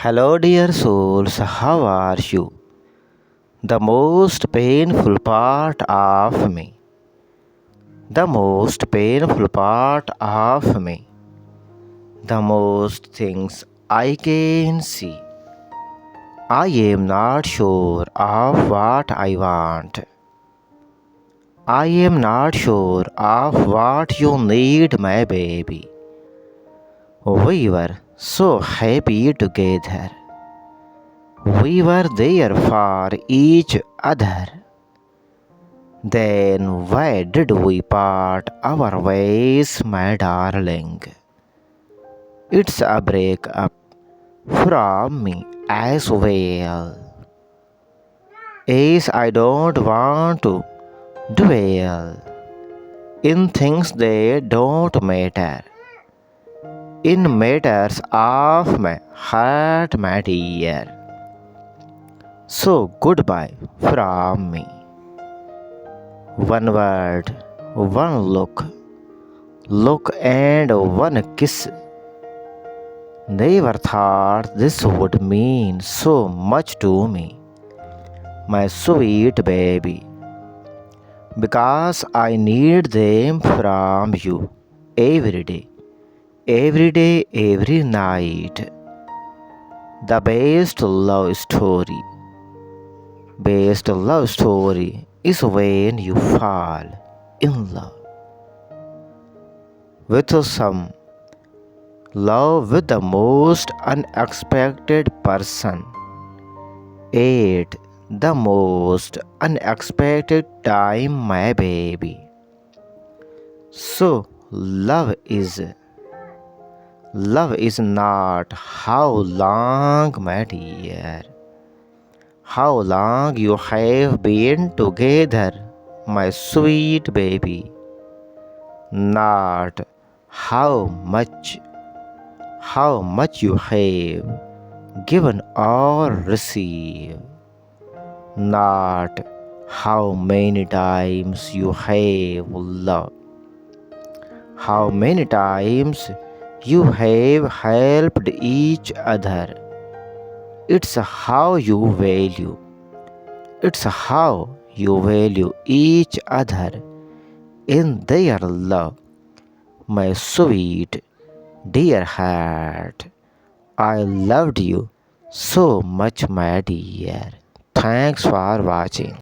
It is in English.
Hello, dear souls, how are you? The most painful part of me. The most painful part of me. The most things I can see. I am not sure of what I want. I am not sure of what you need, my baby. We were so happy together. We were there for each other. Then why did we part our ways, my darling? It's a breakup from me as well. As I don't want to dwell in things that don't matter. In matters of my heart, my dear. So goodbye from me. One word, one look and one kiss. Never thought this would mean so much to me, my sweet baby, because I need them from you every day, every night. The best love story is when you fall in love with some love with the most unexpected person at the most unexpected time, my baby. So love is not how long, my dear, how long you have been together, my sweet baby, not how much you have given or received, not how many times you have loved, how many times you have helped each other. It's how you value. It's how you value each other in their love, my sweet dear heart. I loved you so much, my dear. Thanks for watching.